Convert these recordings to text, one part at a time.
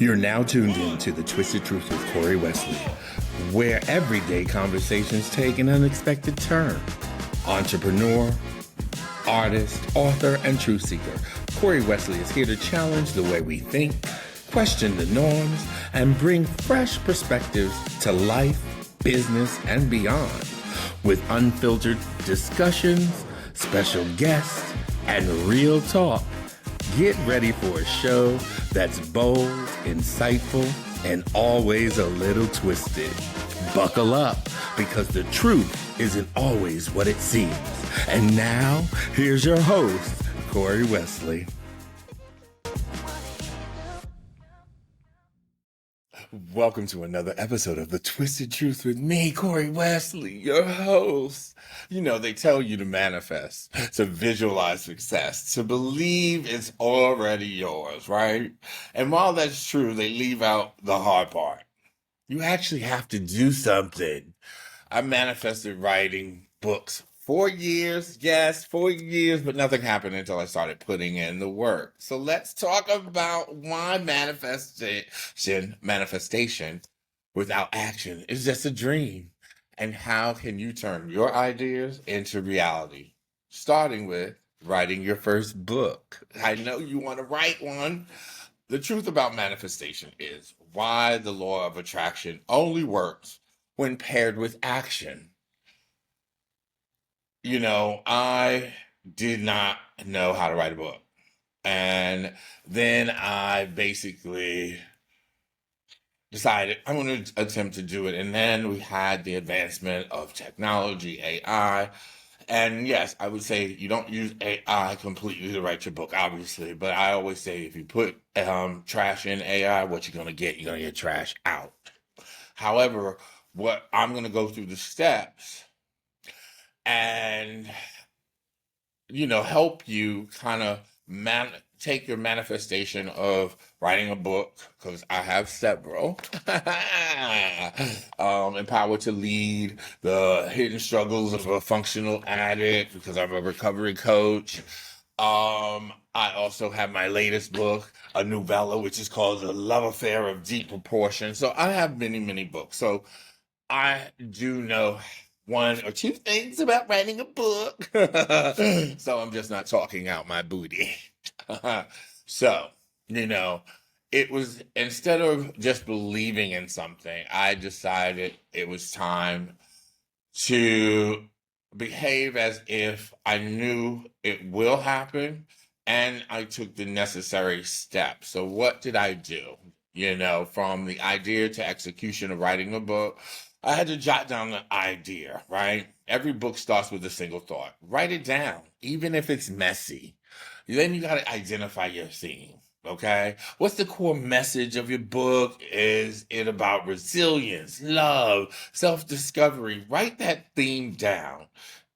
You're now tuned in to The Twisted Truth with Corey Wesley, where everyday conversations take an unexpected turn. Entrepreneur, artist, author, and truth seeker, Corey Wesley is here to challenge the way we think, question the norms, and bring fresh perspectives to life, business, and beyond. With unfiltered discussions, special guests, and real talk, get ready for a show that's bold, insightful, and always a little twisted. Buckle up, because the truth isn't always what it seems. And now, here's your host, Corey Wesley. Welcome to another episode of The Twisted Truth with me, Corey Wesley, your host. You know, they tell you to manifest, to visualize success, to believe it's already yours, right? And while that's true, they leave out the hard part. You actually have to do something. I manifested writing books 4 years, yes, 4 years, but nothing happened until I started putting in the work. So let's talk about why manifestation without action is just a dream. And how can you turn your ideas into reality? Starting with writing your first book. I know you want to write one. The truth about manifestation is why the law of attraction only works when paired with action. You know, I did not know how to write a book. And then I basically decided I'm going to attempt to do it. And then we had the advancement of technology, AI. And yes, I would say you don't use AI completely to write your book, obviously. But I always say if you put trash in AI, what you're going to get? You're going to get trash out. However, what I'm going to go through the steps and, you know, help you kind of take your manifestation of writing a book, because I have several. Empowered to Lead, The Hidden Struggles of a Functional Addict, because I'm a recovery coach. I also have my latest book, a novella, which is called The Love Affair of Deep Proportion. So I have many, many books. So I do know one or two things about writing a book. So I'm just not talking out my booty. So, you know, it was, instead of just believing in something, I decided it was time to behave as if I knew it will happen, and I took the necessary steps. So what did I do? You know, from the idea to execution of writing a book, I had to jot down the idea, right? Every book starts with a single thought. Write it down, even if it's messy. Then you got to identify your theme, okay? What's the core message of your book? Is it about resilience, love, self-discovery? Write that theme down.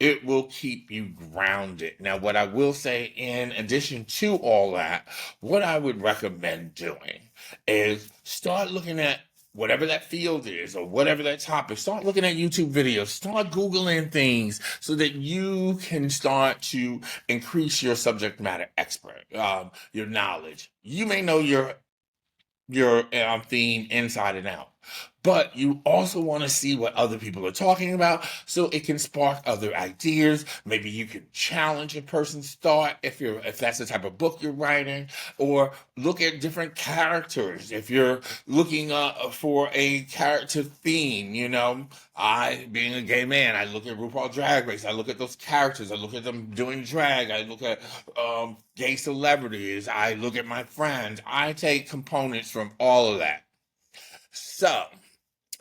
It will keep you grounded. Now, what I will say, in addition to all that, what I would recommend doing is start looking at whatever that field is or whatever that topic. Start looking at YouTube videos, start Googling things so that you can start to increase your subject matter expert, your knowledge. You may know your theme inside and out, but you also want to see what other people are talking about so it can spark other ideas. Maybe you can challenge a person's thought if that's the type of book you're writing, or look at different characters. If you're looking for a character theme, you know, I, being a gay man, I look at RuPaul Drag Race. I look at those characters. I look at them doing drag. I look at gay celebrities. I look at my friends. I take components from all of that. So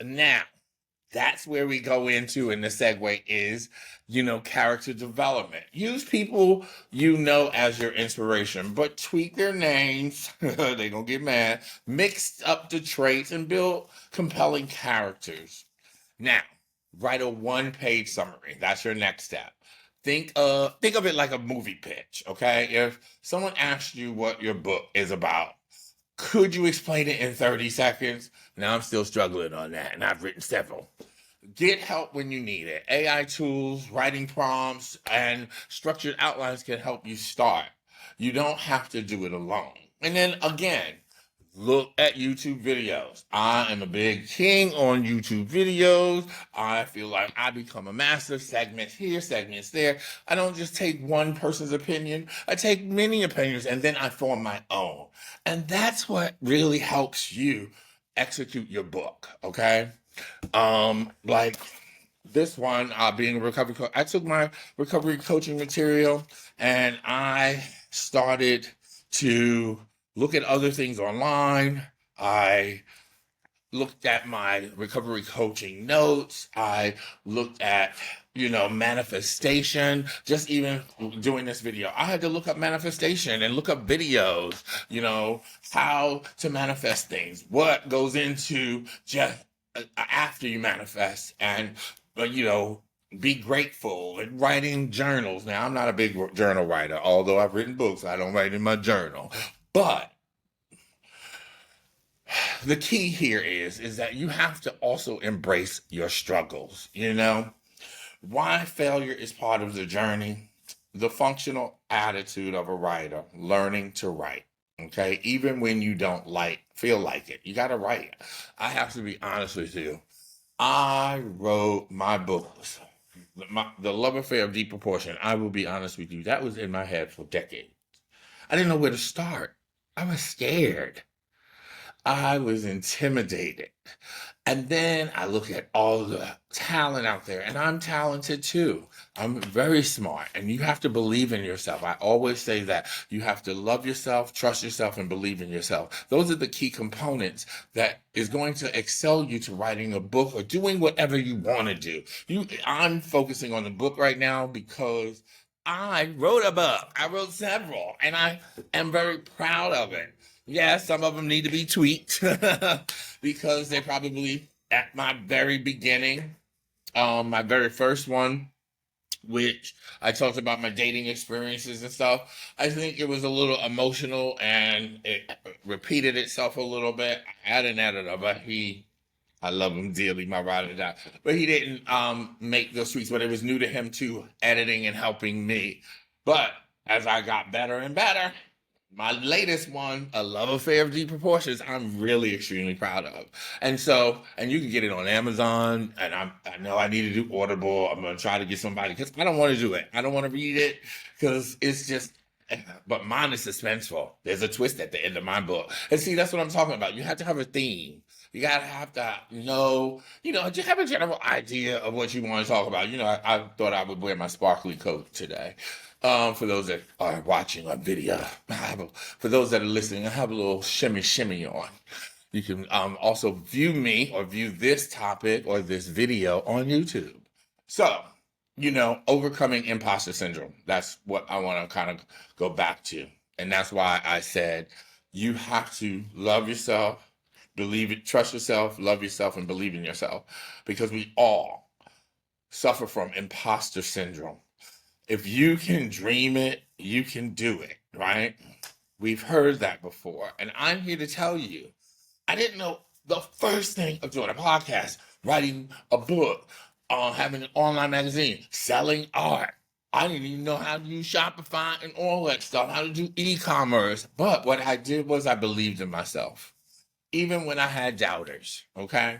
now that's where we go into, and the segue is, you know, character development. Use people you know as your inspiration, but tweak their names. They gonna get mad. Mix up the traits and build compelling characters. Now, write a one-page summary. That's your next step. Think of it like a movie pitch, okay? If someone asked you what your book is about, could you explain it in 30 seconds? Now I'm still struggling on that, and I've written several. Get help when you need it. AI tools, writing prompts, and structured outlines can help you start. You don't have to do it alone. And then again, look at YouTube videos. I am a big king on YouTube videos. I feel like I become a master. Segments here, segments there. I don't just take one person's opinion. I take many opinions and then I form my own. And that's what really helps you execute your book. Okay. Like this one, being a recovery coach, I took my recovery coaching material and I started to look at other things online. I looked at my recovery coaching notes. I looked at, manifestation. Just even doing this video, I had to look up manifestation and look up videos, how to manifest things, what goes into just after you manifest, and, be grateful and writing journals. Now, I'm not a big journal writer, although I've written books. I don't write in my journal. But the key here is that you have to also embrace your struggles. Why failure is part of the journey. The functional attitude of a writer, learning to write. Okay, even when you don't feel like it, you got to write. I have to be honest with you. I wrote my books, The Love Affair of Deep Proportion. I will be honest with you. That was in my head for decades. I didn't know where to start. I was scared. I was intimidated. And then I look at all the talent out there, and I'm talented too. I'm very smart, and you have to believe in yourself. I always say that you have to love yourself, trust yourself, and believe in yourself. Those are the key components that is going to excel you to writing a book or doing whatever you want to do. I'm focusing on the book right now because I wrote a book. I wrote several, and I am very proud of it. Yeah, some of them need to be tweaked because they're probably at my very beginning. My very first one, which I talked about my dating experiences and stuff. I think it was a little emotional and it repeated itself a little bit. I had an editor, but I love him dearly, my ride or die. But he didn't make those tweaks, but it was new to him too, editing and helping me. But as I got better and better, my latest one, A Love Affair of Deep Proportions, I'm really extremely proud of. And you can get it on Amazon, and I know I need to do Audible. I'm going to try to get somebody, because I don't want to do it. I don't want to read it, because it's just, but mine is suspenseful. There's a twist at the end of my book. And see, that's what I'm talking about. You have to have a theme. You gotta have to just have a general idea of what you want to talk about. I thought I would wear my sparkly coat today. For those that are watching on video, for those that are listening, I have a little shimmy on. You can also view me or view this topic or this video on YouTube. So, overcoming imposter syndrome. That's what I want to kind of go back to. And that's why I said you have to love yourself, believe it, trust yourself, love yourself, and believe in yourself. Because we all suffer from imposter syndrome. If you can dream it, you can do it, right? We've heard that before. And I'm here to tell you, I didn't know the first thing of doing a podcast, writing a book, having an online magazine, selling art. I didn't even know how to use Shopify and all that stuff, how to do e-commerce. But what I did was I believed in myself, even when I had doubters, okay?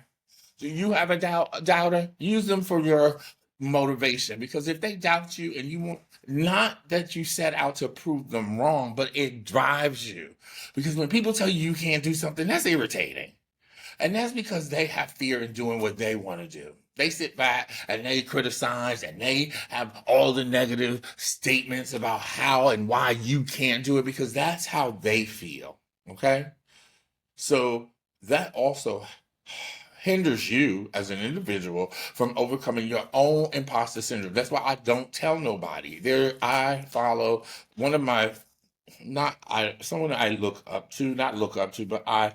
Do you have a doubter? Use them for your motivation, because if they doubt you and you want, not that you set out to prove them wrong, but it drives you, because when people tell you can't do something, that's irritating, and that's because they have fear in doing what they want to do. They sit back and they criticize and they have all the negative statements about how and why you can't do it, because that's how they feel. Okay, so that also hinders you as an individual from overcoming your own imposter syndrome. That's why I don't tell nobody. I follow one of my, someone I not look up to, but I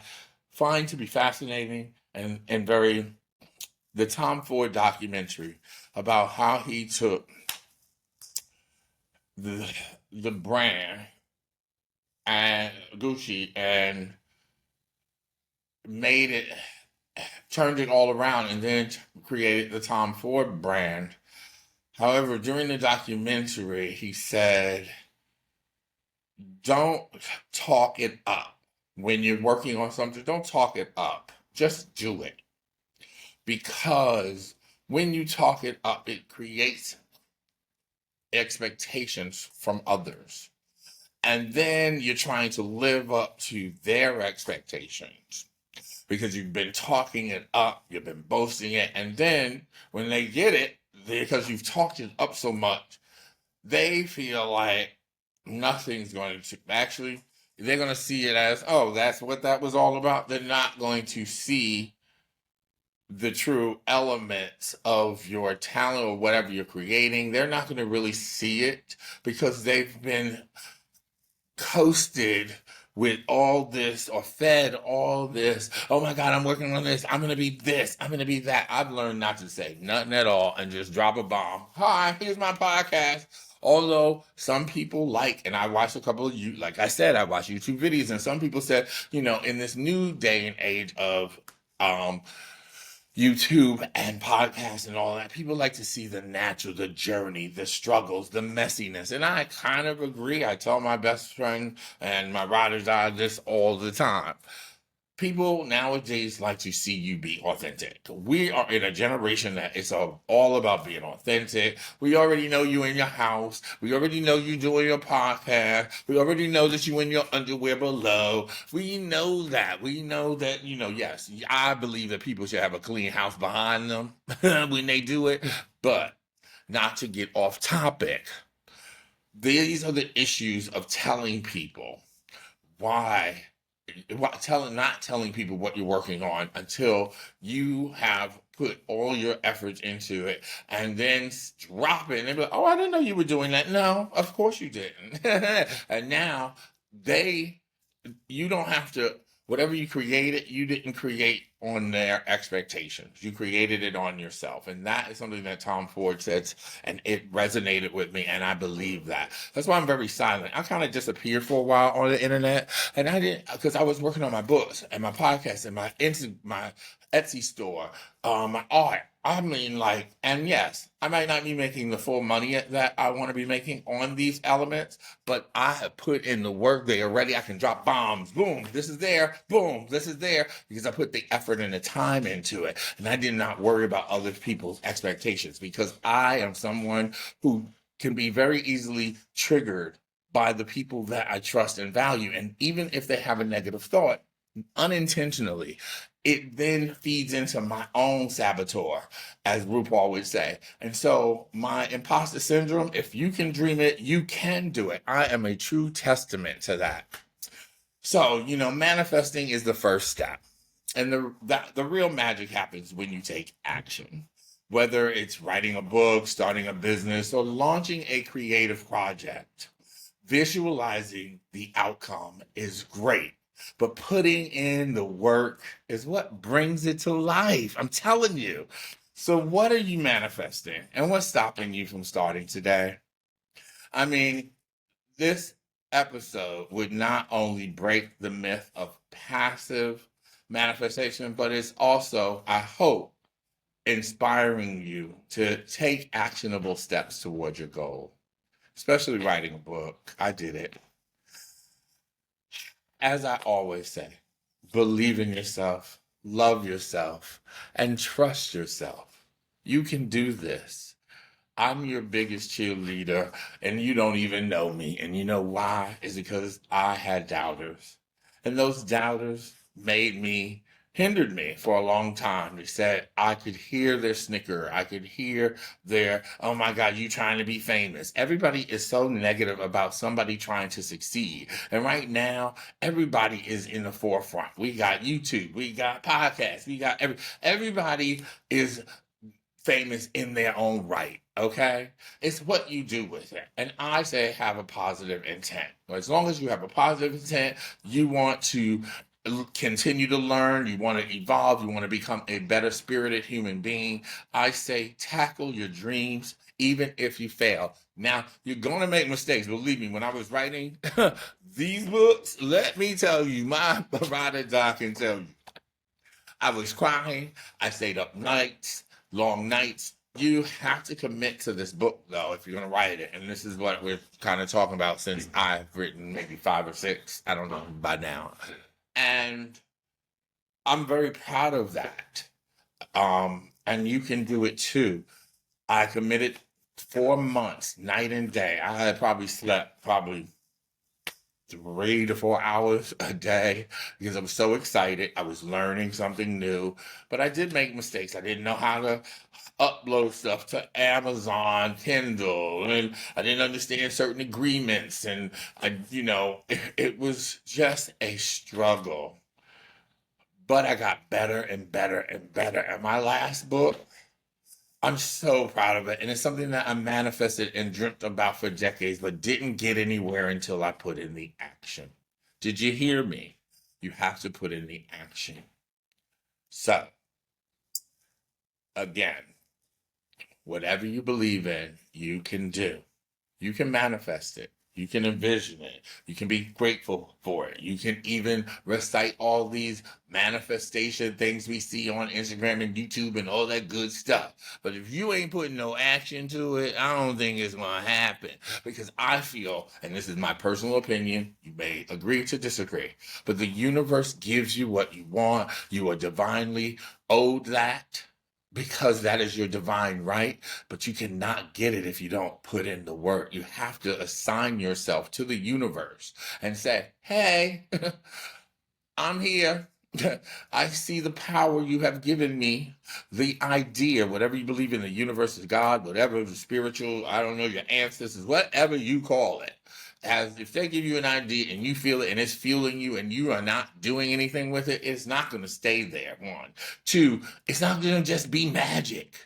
find to be fascinating and very, the Tom Ford documentary about how he took the brand and Gucci and turned it all around, and then created the Tom Ford brand. However, during the documentary, he said, don't talk it up. when you're working on something, don't talk it up. Just do it. Because when you talk it up, it creates expectations from others. And then you're trying to live up to their expectations because you've been talking it up, you've been boasting it. And then when they get it, because you've talked it up so much, they feel like nothing's going to actually, they're going to see it as, oh, that's what that was all about. They're not going to see the true elements of your talent or whatever you're creating. They're not going to really see it because they've been coasted with all this or fed all this. Oh my God, I'm working on this. I'm going to be this. I'm going to be that. I've learned not to say nothing at all and just drop a bomb. Hi, here's my podcast. Although some people like, and I watched a couple of you, like I said, I watched YouTube videos, and some people said, in this new day and age of YouTube and podcasts and all that, people like to see the natural, the journey, the struggles, the messiness. And I kind of agree. I tell my best friend and my riders out this all the time. People nowadays like to see you be authentic. We are in a generation that it's all about being authentic. We already know you in your house. We already know you doing your podcast. We already know that you in your underwear below. We know that. We know that, yes, I believe that people should have a clean house behind them when they do it. But not to get off topic, these are the issues of telling people why. Not telling people what you're working on until you have put all your efforts into it and then drop it and they'll be like, oh, I didn't know you were doing that. No, of course you didn't. And now you don't have to, whatever you created, you didn't create on their expectations. You created it on yourself. And that is something that Tom Ford said, and it resonated with me, and I believe that. That's why I'm very silent. I kind of disappeared for a while on the internet, and I didn't, because I was working on my books and my podcast and my Etsy store, my art. I mean, and yes, I might not be making the full money that I want to be making on these elements, but I have put in the work there already. I can drop bombs. Boom, this is there. Boom, this is there, because I put the effort and the time into it. And I did not worry about other people's expectations, because I am someone who can be very easily triggered by the people that I trust and value. And even if they have a negative thought, unintentionally, it then feeds into my own saboteur, as RuPaul would say. And so my imposter syndrome, if you can dream it, you can do it. I am a true testament to that. So, manifesting is the first step. And the real magic happens when you take action. Whether it's writing a book, starting a business, or launching a creative project, visualizing the outcome is great. But putting in the work is what brings it to life. I'm telling you. So what are you manifesting? And what's stopping you from starting today? I mean, this episode would not only break the myth of passive manifestation, but it's also, I hope, inspiring you to take actionable steps towards your goal, especially writing a book. I did it. As I always say, believe in yourself, love yourself, and trust yourself. You can do this. I'm your biggest cheerleader, and you don't even know me. And you know why? It's because I had doubters. And those doubters hindered me for a long time. They said I could hear their snicker. I could hear their, oh my God, you trying to be famous. Everybody is so negative about somebody trying to succeed. And right now, everybody is in the forefront. We got YouTube, we got podcasts, we got everybody is famous in their own right. Okay? It's what you do with it. And I say have a positive intent. As long as you have a positive intent, you want to continue to learn, you want to evolve, you want to become a better spirited human being, I say tackle your dreams even if you fail. Now, you're going to make mistakes. Believe me, when I was writing these books, let me tell you, my writer doc can tell you, I was crying. I stayed up nights, long nights. You have to commit to this book, though, if you're going to write it. And this is what we're kind of talking about, since I've written maybe 5 or 6, I don't know, by now. And I'm very proud of that. And you can do it too. I committed 4 months, night and day. I had probably slept 3 to 4 hours a day because I was so excited. I was learning something new, but I did make mistakes. I didn't know how to upload stuff to Amazon, Kindle, and I didn't understand certain agreements. And it was just a struggle. But I got better and better and better. And my last book, I'm so proud of it. And it's something that I manifested and dreamt about for decades, but didn't get anywhere until I put in the action. Did you hear me? You have to put in the action. So, again, whatever you believe in, you can do. You can manifest it. You can envision it. You can be grateful for it. You can even recite all these manifestation things we see on Instagram and YouTube and all that good stuff. But if you ain't putting no action to it, I don't think it's going to happen. Because I feel, and this is my personal opinion, you may agree to disagree, but the universe gives you what you want. You are divinely owed that, because that is your divine right, but you cannot get it if you don't put in the work. You have to assign yourself to the universe and say, hey, I'm here. I see the power you have given me, the idea, whatever you believe in, the universe is God, whatever the spiritual, I don't know, your ancestors, whatever you call it. As if they give you an idea and you feel it and it's fueling you and you are not doing anything with it, it's not going to stay there. 1. 2, it's not going to just be magic.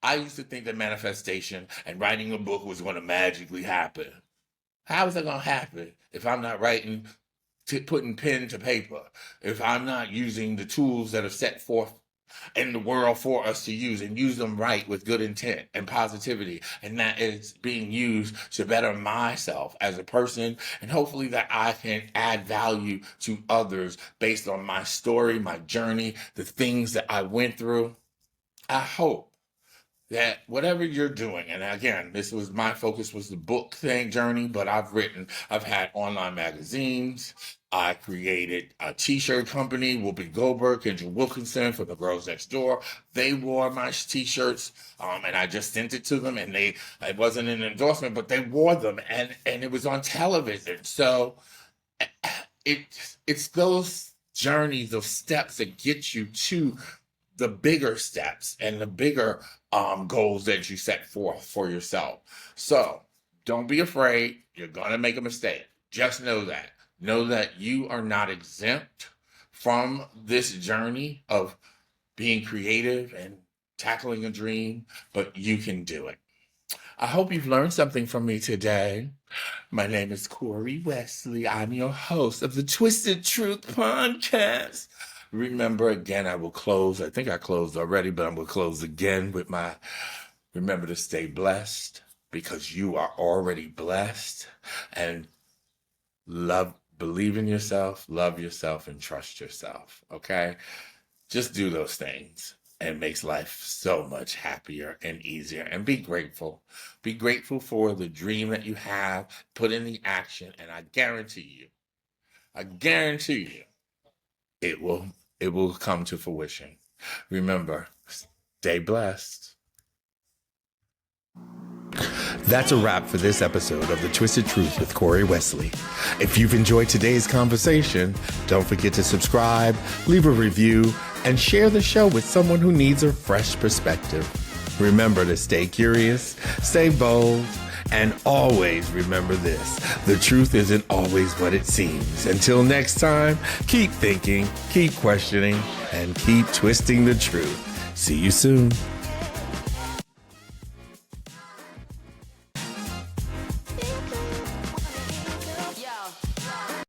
I used to think that manifestation and writing a book was going to magically happen. How is that going to happen if I'm not putting pen to paper, if I'm not using the tools that are set forth in the world for us to use and use them right with good intent and positivity, and that is being used to better myself as a person, and hopefully that I can add value to others based on my story, my journey, the things that I went through. I hope that whatever you're doing, and again, my focus was the book journey, but I've had online magazines. I created a t-shirt company, Whoopi Goldberg, Kendra Wilkinson for the Girls Next Door. They wore my t-shirts, and I just sent it to them, and it wasn't an endorsement, but they wore them, and it was on television. So it's those journeys, those steps that get you to the bigger steps and the bigger goals that you set forth for yourself. So don't be afraid. You're going to make a mistake. Just know that. Know that you are not exempt from this journey of being creative and tackling a dream, but you can do it. I hope you've learned something from me today. My name is Corey Wesley. I'm your host of the Twisted Truth Podcast. Remember, again, I will close. I think I closed already, but I'm going to close again with remember to stay blessed, because you are already blessed, and believe in yourself, love yourself, and trust yourself. Okay? Just do those things, and it makes life so much happier and easier. And be grateful. Be grateful for the dream that you have. Put in the action, and I guarantee you, it will come to fruition. Remember, stay blessed. That's a wrap for this episode of The Twisted Truth with Corey Wesley. If you've enjoyed today's conversation, don't forget to subscribe, leave a review, and share the show with someone who needs a fresh perspective. Remember to stay curious, stay bold, and always remember this: the truth isn't always what it seems. Until next time, keep thinking, keep questioning, and keep twisting the truth. See you soon.